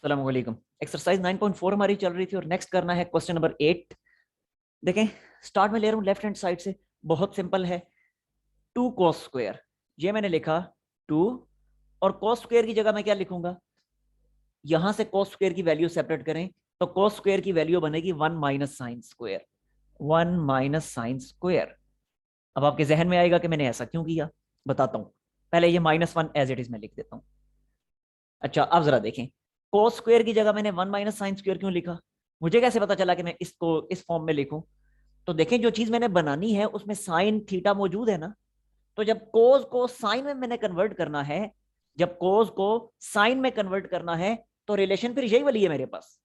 अस्सलाम वालेकुम। एक्सरसाइज 9.4 हमारी चल रही थी और नेक्स्ट करना है क्वेश्चन नंबर 8। देखें, स्टार्ट में ले रहा हूँ लेफ्ट हैंड साइड से। बहुत सिंपल है, 2 cos स्क्वायर। ये मैंने लिखा 2, और cos स्क्वायर की जगह मैं क्या लिखूंगा, यहां से cos स्क्वायर की वैल्यू सेपरेट करें तो cos स्क्वायर की वैल्यू बनेगी 1 minus sine square. 1 minus sine square. अब आपके जहन में आएगा कि मैंने ऐसा क्यों किया, बताता हूं। पहले ये -1 एज इट इज में लिख देता हूं। अच्छा, अब जरा देखें, cos स्क्वायर की जगह मैंने 1 माइनस साइन स्क्वायर क्यों लिखा, मुझे कैसे पता चला कि मैं इसको इस फॉर्म में लिखूं। तो देखें, जो चीज मैंने बनानी है उसमें साइन थीटा मौजूद है ना। तो जब कोस को साइन में मैंने कन्वर्ट करना है, जब कोस को साइन में कन्वर्ट करना है, तो रिलेशन फिर यही वाली है मेरे पास।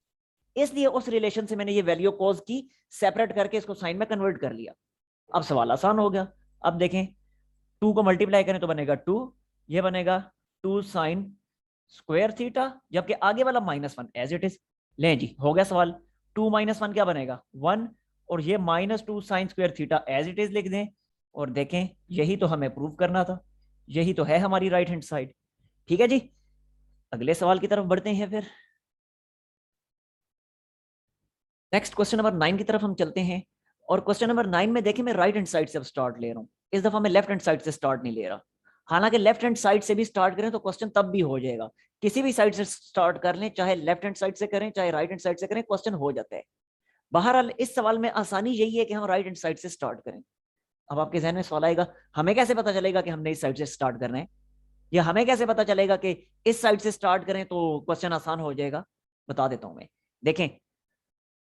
इसलिए उस रिलेशन से मैंने ये वैल्यू कोस की सेपरेट करके इसको साइन में कन्वर्ट कर लिया। अब सवाल आसान हो गया। अब देखें, 2 को मल्टीप्लाई करें तो बनेगा 2, ये बनेगा 2 साइन स्क्वायर थीटा, जबकि आगे वाला -1 एज इट इज। लें जी, हो गया सवाल। 2 - 1 क्या बनेगा, 1, और ये -2 sine square theta as it is लिख दें। और देखें, यही तो हमें प्रूव करना था, यही तो है हमारी राइट हैंड साइड। ठीक है जी, अगले सवाल की तरफ बढ़ते हैं फिर। नेक्स्ट क्वेश्चन नंबर 9 की तरफ हम चलते हैं। और क्वेश्चन नंबर 9 में देखें, मैं राइट हैंड साइड से अब स्टार्ट ले रहा हूं। इस दफा मैं लेफ्ट हैंड साइड से स्टार्ट नहीं ले रहा। हालांकि लेफ्ट हैंड साइड से भी स्टार्ट करें तो क्वेश्चन तब भी हो जाएगा। किसी भी साइड से स्टार्ट कर लें, चाहे लेफ्ट हैंड साइड से करें चाहे राइट हैंड साइड से करें, क्वेश्चन हो जाता है। बहरहाल इस सवाल में आसानी यही है कि हम राइट हैंड साइड से स्टार्ट करें। अब आपके जहन में सवाल आएगा, हमें कैसे पता चलेगा कि हमने इस साइड से स्टार्ट करना है, या हमें कैसे पता चलेगा कि इस साइड से स्टार्ट करें तो क्वेश्चन आसान हो जाएगा। बता देता हूं मैं। देखें,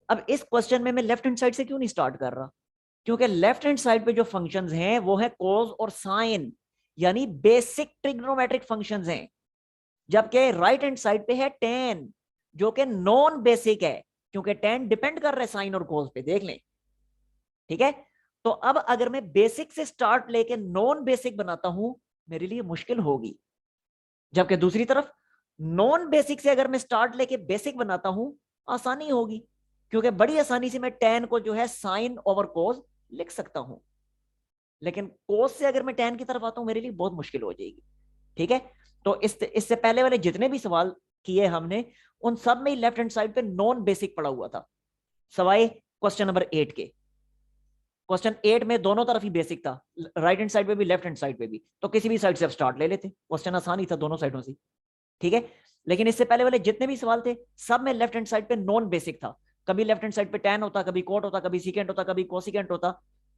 अब इस क्वेश्चन में मैं लेफ्ट हैंड साइड से क्यों नहीं स्टार्ट कर रहा, क्योंकि लेफ्ट हैंड साइड पे जो फंक्शंस हैं वो है कॉस और साइन, यानी बेसिक ट्रिग्नोमेट्रिक फंक्शंस हैं। जबकि राइट हैंड साइड पे है टेन, जो कि नॉन बेसिक है, क्योंकि टेन डिपेंड कर रहा है साइन और कॉस पे, देख लें। ठीक है, तो अब अगर मैं बेसिक से स्टार्ट लेके नॉन बेसिक बनाता हूं, मेरे लिए मुश्किल होगी। जबकि दूसरी तरफ नॉन बेसिक से अगर मैं स्टार्ट लेके बेसिक बनाता हूं, आसानी होगी, क्योंकि बड़ी आसानी से मैं टेन को जो है साइन ओवर कोस लिख सकता हूं। लेकिन कोस से अगर मैं टेन की तरफ आता हूं, मेरे लिए बहुत मुश्किल हो जाएगी। ठीक है, तो इससे पहले वाले जितने भी सवाल किए हमने, उन सब में ही लेफ्ट हैंड साइड पे नॉन बेसिक पड़ा हुआ था, सवाए क्वेश्चन नंबर 8 के। क्वेश्चन 8 में दोनों तरफ ही बेसिक था, राइट हैंड साइड पे भी लेफ्ट हैंड साइड पे भी, तो किसी भी साइड से आप स्टार्ट ले लेते, क्वेश्चन आसान ही था दोनों साइडों से। ठीक है, लेकिन इससे पहले वाले जितने भी सवाल थे, सब में लेफ्ट हैंड साइड पे नॉन बेसिक था। कभी लेफ्ट हैंड साइड पे tan होता, कभी कोट होता, कभी सीकेंट होता, कभी कोसिकेंट होता।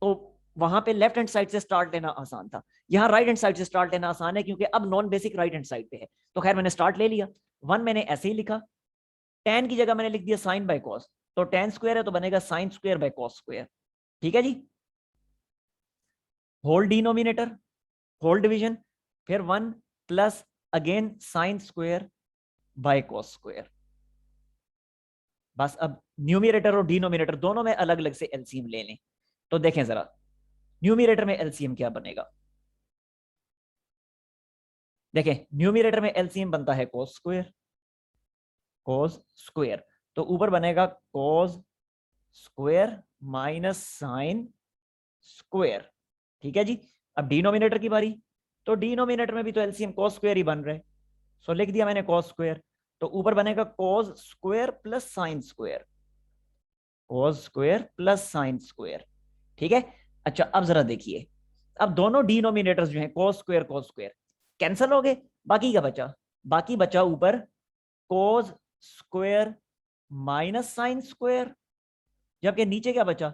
तो वहां पे लेफ्ट हैंड साइड से स्टार्ट लेना आसान था। यहाँ राइट हैंड साइड से स्टार्ट लेना आसान है, क्योंकि अब non basic right hand side पे है। तो खैर, मैंने स्टार्ट ले लिया। 1 मैंने ऐसे ही लिखा, tan की जगह मैंने लिख दिया साइन बाय कॉस, तो tan स्क्वायर है तो बनेगा sine square by cos square. ठीक है जी, होल डिनोमिनेटर, होल डिवीजन, फिर 1 plus again sine square by cos square. बस अब न्यूमिनेटर और डिनोमिनेटर दोनों में अलग अलग से एलसीएम ले लें। तो देखें जरा, न्यूमिनेटर में एलसीएम क्या बनेगा। देखें, न्यूमिनेटर में एलसीएम बनता है कोस स्क्वायर, कोस स्क्वायर। तो ऊपर बनेगा cos square minus sine square. ठीक है जी, अब डिनोमिनेटर की बारी। तो डिनोमिनेटर में भी तो एलसीएम कोस स्क्वायर ही बन रहा है, सो लिख दिया मैंने कोस स्क्वायर। तो ऊपर बनेगा cos square plus sine square, cos square plus sign square. ठीक है, अच्छा अब जरा देखिए, अब दोनों डिनोमिनेटर्स जो हैं कोस स्क्वायर कैंसिल हो गए, बाकी क्या बचा, बाकी बचा ऊपर cos square minus sine square. जबकि नीचे क्या बचा,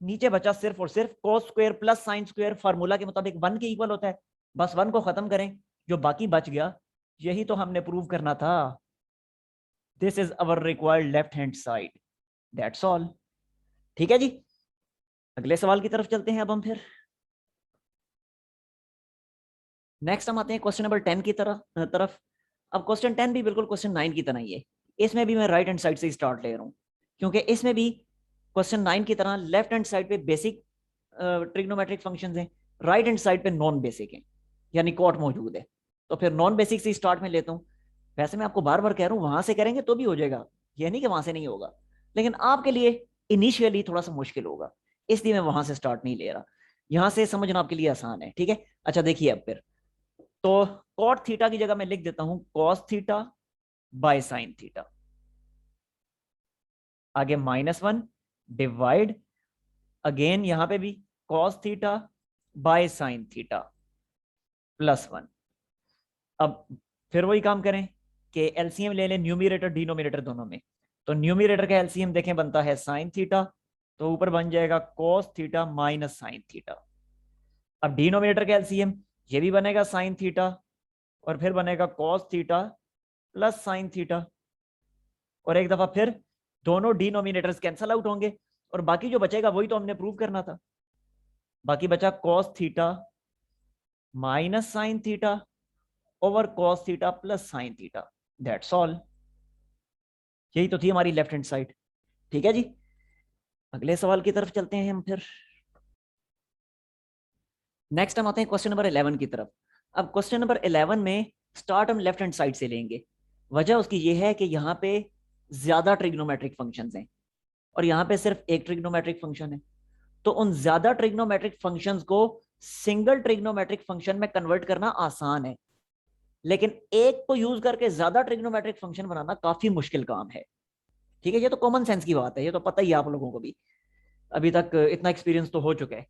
नीचे बचा सिर्फ और सिर्फ cos square plus sine square, formula के मुताबिक 1 के इक्वल होता है। बस 1 को खत्म करें, जो बाकी बच गया, यही तो हमने प्रूव करना था। This is our required left hand side, that's all. ठीक है जी, अगले सवाल की तरफ चलते हैं अब हम फिर। नेक्स्ट हम आते हैं क्वेश्चन नंबर 10 की तरफ। अब क्वेश्चन 10 भी बिल्कुल क्वेश्चन 9 की तरह ही है। इसमें भी मैं राइट हैंड साइड से स्टार्ट ले रहा हूँ, क्योंकि इसमें भी क्वेश्चन 9 की तरह लेफ्ट हैंड साइड पे बेसिक ट्रिग्नोमेट्रिक फंक्शंस हैं, राइट हैंड साइड पे नॉन बेसिक हैं, यानी कॉट मौजूद है। तो फिर नॉन बेसिक से स्टार्ट में लेता हूँ। वैसे मैं आपको बार बार कह रहा हूँ, वहां से करेंगे तो भी हो जाएगा, यह नहीं कि वहां से नहीं होगा, लेकिन आपके लिए इनिशियली थोड़ा सा मुश्किल होगा, इसलिए मैं वहां से स्टार्ट नहीं ले रहा। यहां से समझना आपके लिए आसान है। ठीक है, अच्छा देखिए अब फिर, तो कॉट थीटा की जगह मैं लिख देता हूं cos theta by sine theta. आगे -1 डिवाइड, अगेन यहां पे भी cos theta by sine theta +1। अब फिर वही काम करें कि एलसीएम ले लें न्यूमरेटर डिनोमिनेटर दोनों में। तो न्यूमरेटर का एलसीएम देखें बनता है साइन थीटा, तो ऊपर बन जाएगा cos theta minus sine theta. अब डिनोमिनेटर का एलसीएम ये भी बनेगा साइन थीटा और फिर बनेगा cos theta plus sine theta, और एक दफा फिर दोनों डिनोमिनेटर्स कैंसल आउट होंगे और बाकी जो बचेगा वही तो हमने प्रूव करना था। बाकी बचा cos theta minus sine theta over cos theta plus sine theta, that's all. यही तो थी हमारी लेफ्ट हैंड साइड। ठीक है जी, अगले सवाल की तरफ चलते हैं हम फिर। नेक्स्ट हम आते हैं क्वेश्चन नंबर 11 की तरफ। अब क्वेश्चन नंबर 11 में स्टार्ट हम लेफ्ट हैंड साइड से लेंगे। वजह उसकी ये है कि यहाँ पे ज्यादा ट्रिग्नोमेट्रिक फंक्शंस हैं और यहाँ पे सिर्फ एक ट्रिग्नोमेट्रिक फंक्शन है। तो उन ज्यादा ट्रिग्नोमेट्रिक फंक्शंस को सिंगल ट्रिग्नोमेट्रिक फंक्शन में कन्वर्ट करना आसान है, लेकिन एक को यूज करके ज्यादा ट्रिग्नोमेट्रिक फंक्शन बनाना काफी मुश्किल काम है। ठीक है, ये तो कॉमन सेंस की बात है, ये तो पता ही है आप लोगों को भी, अभी तक इतना एक्सपीरियंस तो हो चुका है।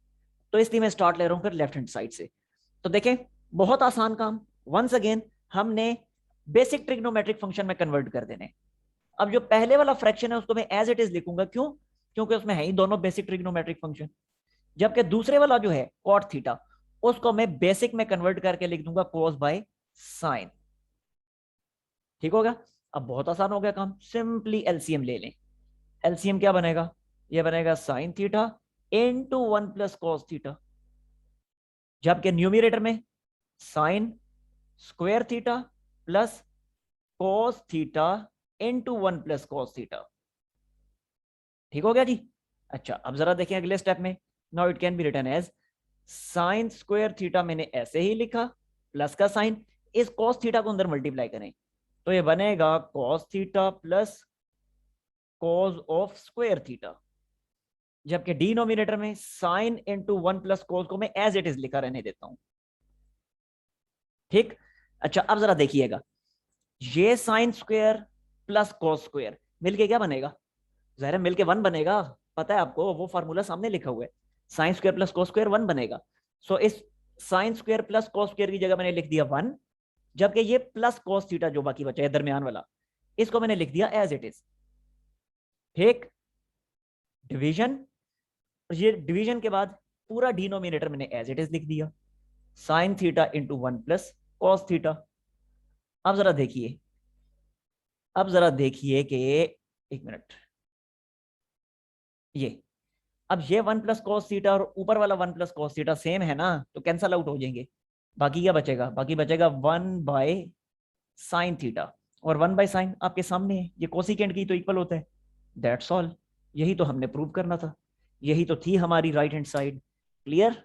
तो इसलिए मैं स्टार्ट ले रहा हूं फिर लेफ्ट हैंड साइड से। तो देखें, बहुत आसान काम। वंस अगेन हमने बेसिक ट्रिग्नोमेट्रिक फंक्शन में कन्वर्ट कर देने। अब जो पहले वाला फ्रैक्शन है उसको मैं एज इट इज लिखूंगा, क्यों? क्योंकि उसमें है ही दोनों बेसिक ट्रिग्नोमेट्रिक फंक्शन। जबकि दूसरे वाला जो है कॉट थीटा, उसको मैं बेसिक में कन्वर्ट करके लिख दूंगा कोस बाय साइन। ठीक होगा? अब बहुत आसान हो गया काम, सिंपली एलसीएम ले लें। एलसीएम क्या बनेगा? ये बनेगा sine theta into 1 plus cos theta, जबकि न्यूमरेटर में sign square theta plus cos theta into 1 plus cos theta. ठीक हो गया जी? अच्छा, अब जरा देखें अगले स्टेप में। Now it can be written as sine square theta, मैंने ऐसे ही लिखा, प्लस का साइन, इस कॉस थीटा को अंदर मल्टीप्लाई करें तो ये बनेगा cos theta plus cos of square theta, जबकि डिनोमिनेटर में साइन इंटू 1 प्लस कॉस को मैं एज इट इज लिखा रहने देता हूं। ठीक। अच्छा, अब जरा देखिएगा, ये sign square plus cos square मिलके क्या बनेगा? जहर मिलके 1 बनेगा, पता है आपको, वो फार्मूला सामने लिखा हुआ है, sine square plus cos square 1 बनेगा। सो इस sign square plus cos square की जगह मैंने लिख दिया 1, जबकि ये प्लस कॉस थीटा जो बाकी बचा है दरमियान वाला, इसको मैंने लिख दिया एज इट इज। ठीक, डिवीजन, ये डिवीजन के बाद पूरा डिनोमिनेटर मैंने एज इट इज लिख दिया, sine theta into 1 plus cos theta. अब जरा देखिए, अब जरा देखिए कि, एक मिनट, ये अब ये 1 प्लस कॉस थीटा और ऊपर वाला 1 प्लस कॉस थीटा सेम है ना, तो कैंसल आउट हो जाएंगे। बाकी क्या बचेगा? बाकी बचेगा 1 बाय साइन थीटा, और 1 बाय साइन आपके सामने है, ये कोसिकेंट की तो इक्वल होता है। दैट्स ऑल, यही तो हमने प्रूव करना था, यही तो थी हमारी right hand side. Clear?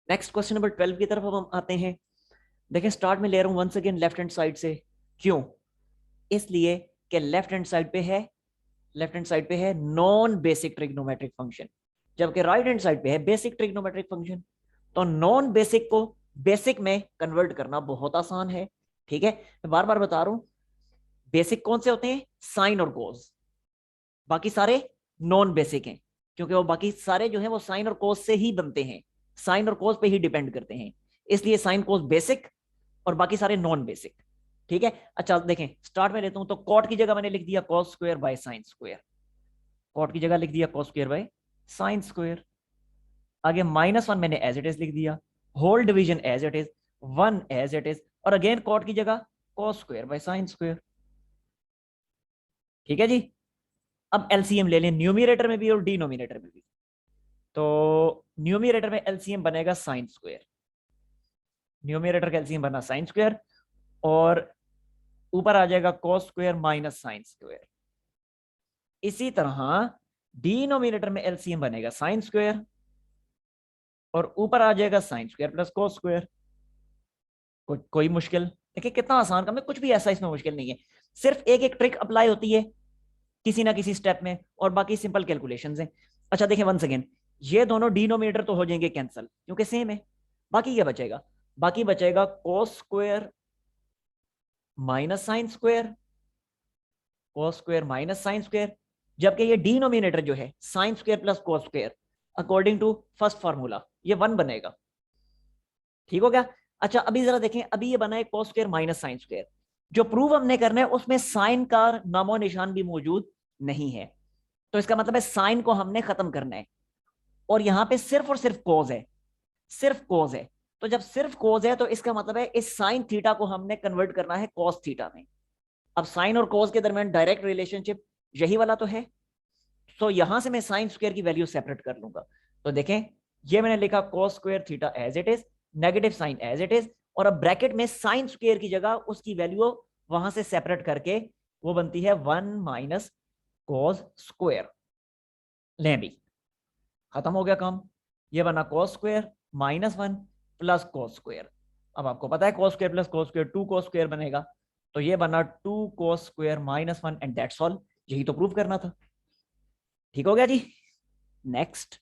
Next question number 12 की तरफ अब हम आते हैं। देखें, स्टार्ट में ले रहा हूं once again left hand side से। क्यों? इसलिए कि लेफ्ट हैंड साइड पे है, लेफ्ट हैंड साइड पे है नॉन बेसिक ट्रिग्नोमेट्रिक फंक्शन, जबकि राइट हैंड साइड पे है बेसिक ट्रिग्नोमेट्रिक फंक्शन। तो नॉन बेसिक को बेसिक में कन्वर्ट करना बहुत आसान है। ठीक है, मैं बार बार बता रहा हूं, बेसिक कौन से होते हैं? साइन और कोस। बाकी सारे नॉन बेसिक हैं, क्योंकि वो बाकी सारे जो है वो साइन और कोस से ही बनते हैं, साइन और कोस पे ही डिपेंड करते हैं। इसलिए साइन कोस बेसिक और बाकी सारे नॉन बेसिक। ठीक है, अच्छा देखें, स्टार्ट में लेता हूं, तो कॉट की जगह मैंने लिख दिया cos square by sine square, cot की जगह लिख दिया cos square by sine square. आगे -1 मैंने एज इट इज लिख दिया, whole division as it is, 1 as it is, और अगेन कॉट की जगह cos square by sine square. ठीक है जी, अब एलसीएम ले लें न्यूमरेटर में भी और डिनोमिनेटर में भी। तो न्यूमरेटर में एलसीएम बनेगा साइन स्क्वायर, न्यूमरेटर का एलसीएम बना साइन स्क्वायर, और ऊपर आ जाएगा cos square minus sine square. इसी तरह डिनोमिनेटर में एलसीएम बनेगा साइन स्क्वायर, और ऊपर आ जाएगा sign square plus cos square. कोई मुश्किल? देखिए कितना आसान काम है, कुछ भी ऐसा इसमें मुश्किल नहीं है, सिर्फ एक एक ट्रिक अप्लाई होती है किसी ना किसी स्टेप में, और बाकी सिंपल कैलकुलेशंस हैं। अच्छा देखें वंस अगेन, ये दोनों डिनोमिनेटर तो हो जाएंगे कैंसिल क्योंकि सेम है। बाकी क्या बचेगा? बाकी बचेगा cos square minus sine square cos square minus sine square, जबकि ये डिनोमिनेटर जो है sine square plus cos square according to first formula ये 1 बनेगा। ठीक हो गया। अच्छा अभी जरा देखें, अभी ये बना है cos square minus sine square, जो प्रूव हमने करना है उसमें साइन का नामो निशान भी मौजूद नहीं है, तो इसका मतलब है साइन को हमने खत्म करना है, और यहां पे सिर्फ और सिर्फ कॉज है, सिर्फ कॉज है। तो जब सिर्फ कॉज है तो इसका मतलब है इस साइन थीटा को हमने कन्वर्ट करना है कॉस थीटा में। अब साइन और कॉस के दरमियान डायरेक्ट रिलेशनशिप यही वाला तो है, तो यहां से मैं साइन स्क्वायर की वैल्यू सेपरेट कर लूंगा। तो देखें ये मैंने लिखा cos square theta as it is, negative sine as it is, और अब ब्रैकेट में साइन स्क्वायर की जगह उसकी वैल्यू वहां से सेपरेट करके वो बनती है 1 माइनस कॉस स्क्वायर। लें भी खत्म हो गया काम, ये बना cos square minus 1 plus cos square. अब आपको पता है cos square plus cos square 2 cos square बनेगा, तो ये बना 2 cos square minus 1 and that's all. यही तो प्रूव करना था। ठीक हो गया जी। नेक्स्ट